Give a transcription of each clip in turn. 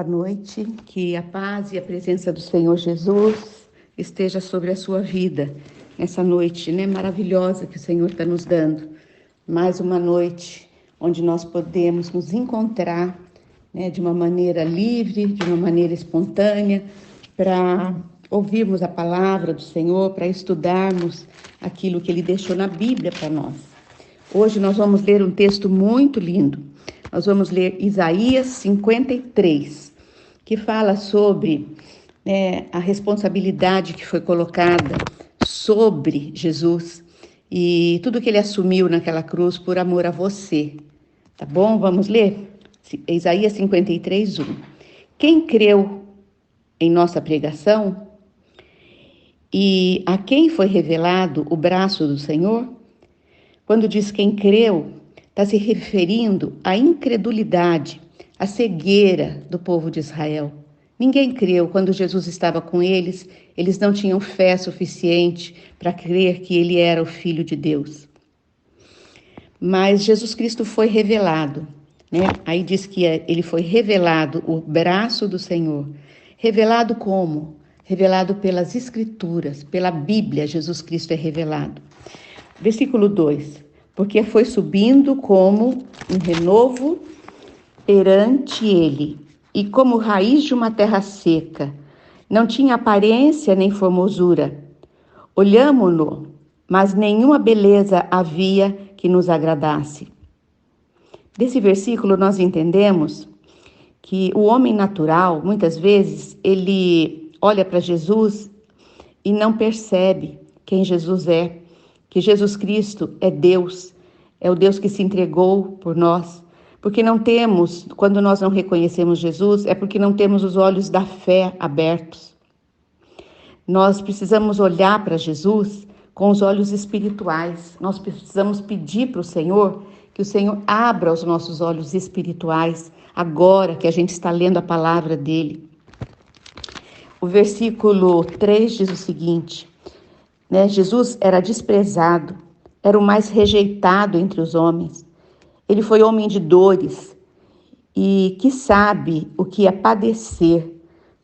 noite, que a paz e a presença do Senhor Jesus esteja sobre a sua vida nessa noite, maravilhosa que o Senhor está nos dando. Mais uma noite onde nós podemos nos encontrar, de uma maneira livre, de uma maneira espontânea, para ouvirmos a palavra do Senhor, para estudarmos aquilo que Ele deixou na Bíblia para nós. Hoje nós vamos ler um texto muito lindo. Nós vamos ler Isaías 53, que fala sobre a responsabilidade que foi colocada sobre Jesus e tudo que ele assumiu naquela cruz por amor a você. Tá bom? Vamos ler? Isaías 53, 1. Quem creu em nossa pregação e a quem foi revelado o braço do Senhor? Quando diz quem creu, está se referindo à incredulidade, à cegueira do povo de Israel. Ninguém creu quando Jesus estava com eles, eles não tinham fé suficiente para crer que ele era o Filho de Deus. Mas Jesus Cristo foi revelado, Aí diz que ele foi revelado, o braço do Senhor. Revelado como? Revelado pelas Escrituras, pela Bíblia, Jesus Cristo é revelado. Versículo 2. Porque foi subindo como um renovo perante ele, e como raiz de uma terra seca. Não tinha aparência nem formosura. Olhamo-no, mas nenhuma beleza havia que nos agradasse. Desse versículo nós entendemos que o homem natural, muitas vezes, ele olha para Jesus e não percebe quem Jesus é. Que Jesus Cristo é Deus, é o Deus que se entregou por nós. Porque não temos, quando nós não reconhecemos Jesus, é porque não temos os olhos da fé abertos. Nós precisamos olhar para Jesus com os olhos espirituais. Nós precisamos pedir para o Senhor que o Senhor abra os nossos olhos espirituais, agora que a gente está lendo a palavra dele. O versículo 3 diz o seguinte: Jesus era desprezado, era o mais rejeitado entre os homens. Ele foi homem de dores e que sabe o que é padecer,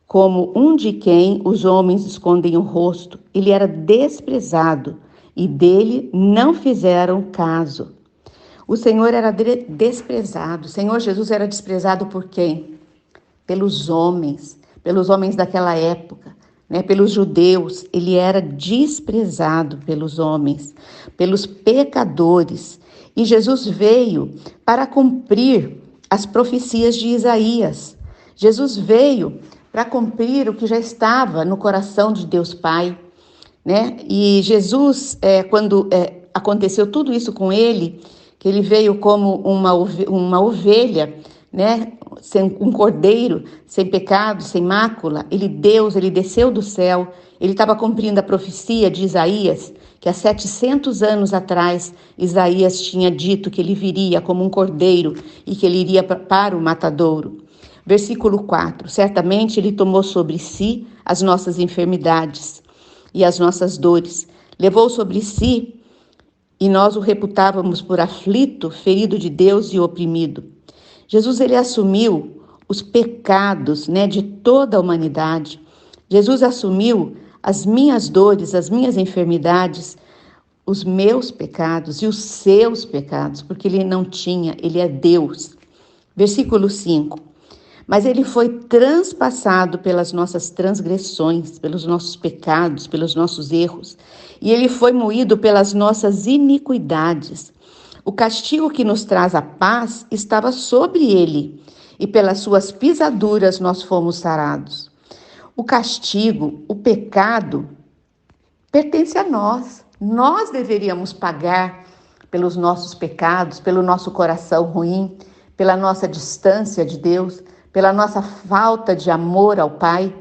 como um de quem os homens escondem o rosto. Ele era desprezado e dele não fizeram caso. O Senhor era desprezado. O Senhor Jesus era desprezado por quem? Pelos homens daquela época. Pelos judeus, ele era desprezado pelos homens, pelos pecadores. E Jesus veio para cumprir as profecias de Isaías. Jesus veio para cumprir o que já estava no coração de Deus Pai. E Jesus, quando aconteceu tudo isso com ele, que ele veio como uma ovelha, um cordeiro, sem pecado, sem mácula, ele desceu do céu, ele estava cumprindo a profecia de Isaías, que há 700 anos atrás, Isaías tinha dito que ele viria como um cordeiro e que ele iria para o matadouro. Versículo 4, certamente ele tomou sobre si as nossas enfermidades e as nossas dores, levou sobre si e nós o reputávamos por aflito, ferido de Deus e oprimido. Jesus, ele assumiu os pecados, de toda a humanidade. Jesus assumiu as minhas dores, as minhas enfermidades, os meus pecados e os seus pecados, porque ele não tinha, ele é Deus. Versículo 5. Mas ele foi transpassado pelas nossas transgressões, pelos nossos pecados, pelos nossos erros, e ele foi moído pelas nossas iniquidades. O castigo que nos traz a paz estava sobre ele, e pelas suas pisaduras nós fomos sarados. O castigo, o pecado, pertence a nós. Nós deveríamos pagar pelos nossos pecados, pelo nosso coração ruim, pela nossa distância de Deus, pela nossa falta de amor ao Pai.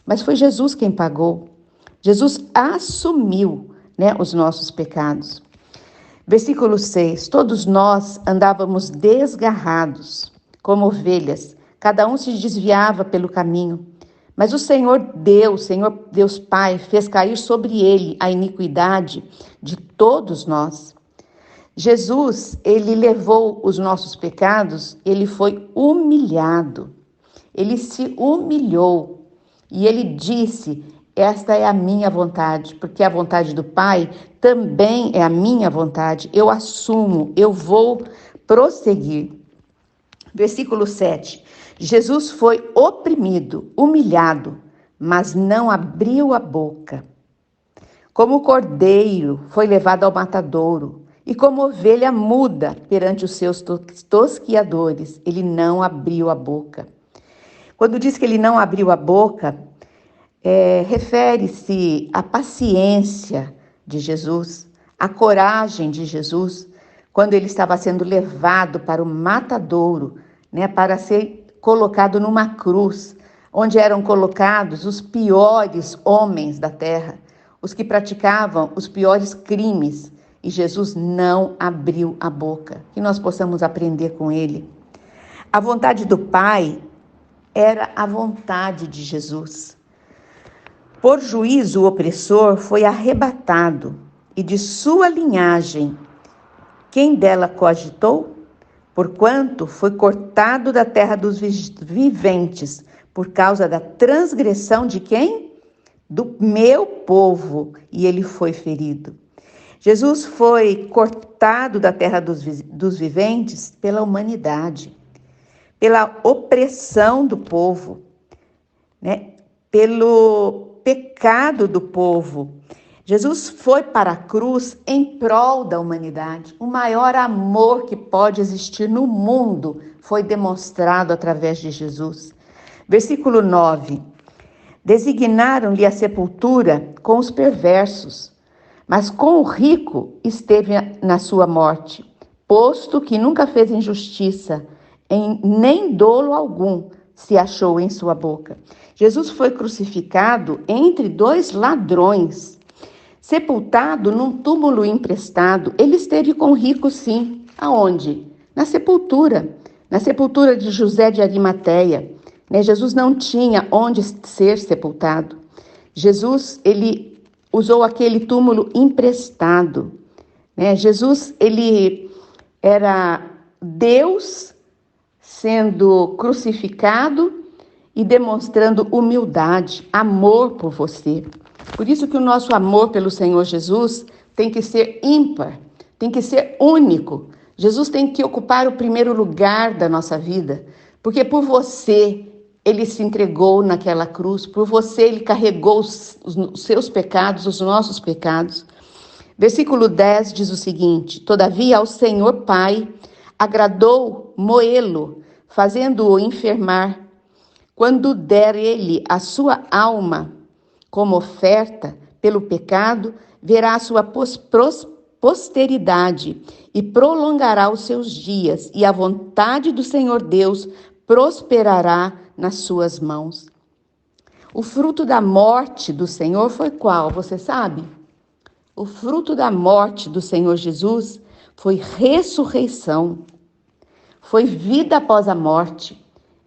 Mas foi Jesus quem pagou. Jesus assumiu, os nossos pecados. Versículo 6, todos nós andávamos desgarrados, como ovelhas, cada um se desviava pelo caminho. Mas o Senhor Deus Pai, fez cair sobre ele a iniquidade de todos nós. Jesus, ele levou os nossos pecados, ele foi humilhado. Ele se humilhou e ele disse: esta é a minha vontade, porque a vontade do Pai também é a minha vontade. Eu assumo, eu vou prosseguir. Versículo 7. Jesus foi oprimido, humilhado, mas não abriu a boca. Como cordeiro foi levado ao matadouro, e como ovelha muda perante os seus tosquiadores, ele não abriu a boca. Quando diz que ele não abriu a boca, refere-se à paciência de Jesus, à coragem de Jesus, quando ele estava sendo levado para o matadouro, para ser colocado numa cruz, onde eram colocados os piores homens da terra, os que praticavam os piores crimes, e Jesus não abriu a boca. Que nós possamos aprender com ele. A vontade do Pai era a vontade de Jesus. Por juízo, o opressor foi arrebatado, e de sua linhagem, quem dela cogitou? Porquanto foi cortado da terra dos viventes, por causa da transgressão de quem? Do meu povo, e ele foi ferido. Jesus foi cortado da terra dos viventes pela humanidade, pela opressão do povo, pelo pecado do povo. Jesus foi para a cruz em prol da humanidade. O maior amor que pode existir no mundo foi demonstrado através de Jesus. Versículo 9. Designaram-lhe a sepultura com os perversos, mas com o rico esteve na sua morte, posto que nunca fez injustiça, nem dolo algum se achou em sua boca. Jesus foi crucificado entre dois ladrões, sepultado num túmulo emprestado. Ele esteve com o rico, sim. Aonde? Na sepultura de José de Arimateia. Jesus não tinha onde ser sepultado. Jesus, ele usou aquele túmulo emprestado. Jesus, ele era Deus sendo crucificado e demonstrando humildade, amor por você. Por isso que o nosso amor pelo Senhor Jesus tem que ser ímpar, tem que ser único. Jesus tem que ocupar o primeiro lugar da nossa vida, porque por você ele se entregou naquela cruz, por você ele carregou os seus pecados, os nossos pecados. Versículo 10 diz o seguinte: todavia ao Senhor Pai agradou moê-lo, fazendo-o enfermar, quando der ele a sua alma como oferta pelo pecado, verá a sua posteridade e prolongará os seus dias, e a vontade do Senhor Deus prosperará nas suas mãos. O fruto da morte do Senhor foi qual? Você sabe? O fruto da morte do Senhor Jesus foi ressurreição, foi vida após a morte.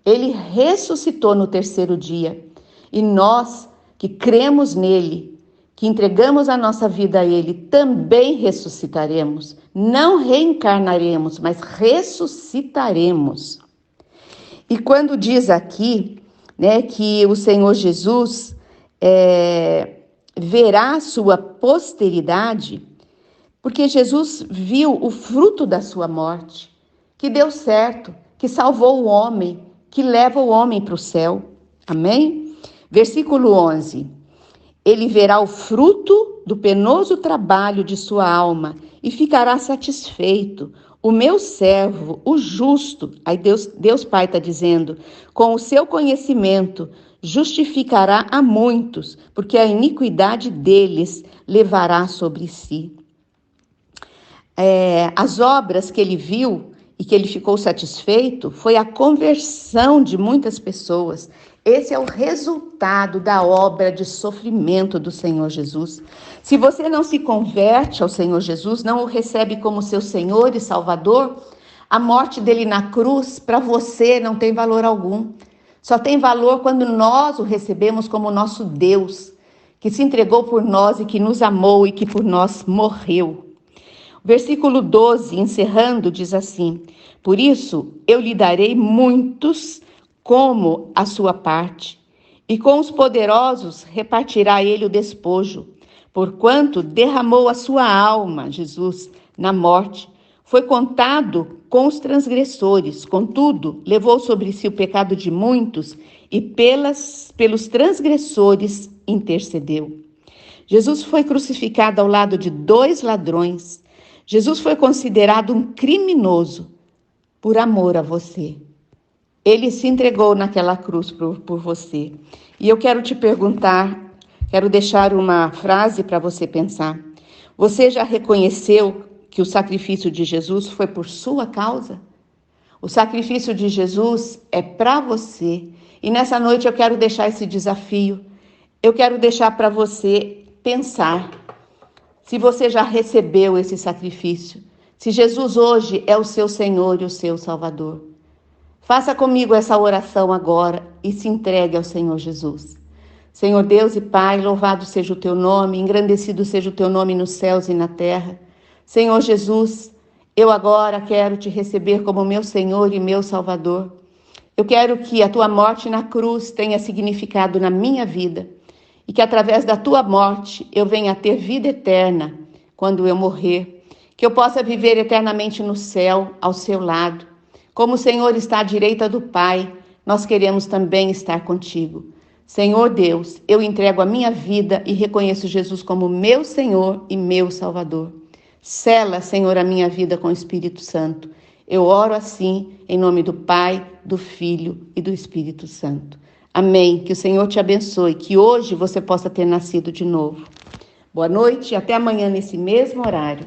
Ele ressuscitou no terceiro dia, e nós que cremos nele, que entregamos a nossa vida a ele, também ressuscitaremos. Não reencarnaremos, mas ressuscitaremos. E quando diz aqui, que o Senhor Jesus verá a sua posteridade, porque Jesus viu o fruto da sua morte, que deu certo, que salvou o homem, que leva o homem para o céu. Amém? Versículo 11. Ele verá o fruto do penoso trabalho de sua alma e ficará satisfeito. O meu servo, o justo, aí Deus Pai está dizendo, com o seu conhecimento justificará a muitos, porque a iniquidade deles levará sobre si. As obras que ele viu e que ele ficou satisfeito foi a conversão de muitas pessoas. Esse é o resultado da obra de sofrimento do Senhor Jesus. Se você não se converte ao Senhor Jesus, não o recebe como seu Senhor e Salvador, a morte dele na cruz, para você, não tem valor algum. Só tem valor quando nós o recebemos como nosso Deus, que se entregou por nós e que nos amou e que por nós morreu. Versículo 12, encerrando, diz assim: por isso eu lhe darei muitos como a sua parte, e com os poderosos repartirá ele o despojo, porquanto derramou a sua alma, Jesus, na morte. Foi contado com os transgressores, contudo, levou sobre si o pecado de muitos e pelos transgressores intercedeu. Jesus foi crucificado ao lado de 2 ladrões. Jesus foi considerado um criminoso por amor a você. Ele se entregou naquela cruz por você. E eu quero te perguntar, quero deixar uma frase para você pensar. Você já reconheceu que o sacrifício de Jesus foi por sua causa? O sacrifício de Jesus é para você. E nessa noite eu quero deixar esse desafio. Eu quero deixar para você pensar se você já recebeu esse sacrifício. Se Jesus hoje é o seu Senhor e o seu Salvador. Faça comigo essa oração agora e se entregue ao Senhor Jesus. Senhor Deus e Pai, louvado seja o teu nome, engrandecido seja o teu nome nos céus e na terra. Senhor Jesus, eu agora quero te receber como meu Senhor e meu Salvador. Eu quero que a tua morte na cruz tenha significado na minha vida e que através da tua morte eu venha a ter vida eterna quando eu morrer, que eu possa viver eternamente no céu, ao seu lado. Como o Senhor está à direita do Pai, nós queremos também estar contigo. Senhor Deus, eu entrego a minha vida e reconheço Jesus como meu Senhor e meu Salvador. Sela, Senhor, a minha vida com o Espírito Santo. Eu oro assim, em nome do Pai, do Filho e do Espírito Santo. Amém. Que o Senhor te abençoe, que hoje você possa ter nascido de novo. Boa noite e até amanhã nesse mesmo horário.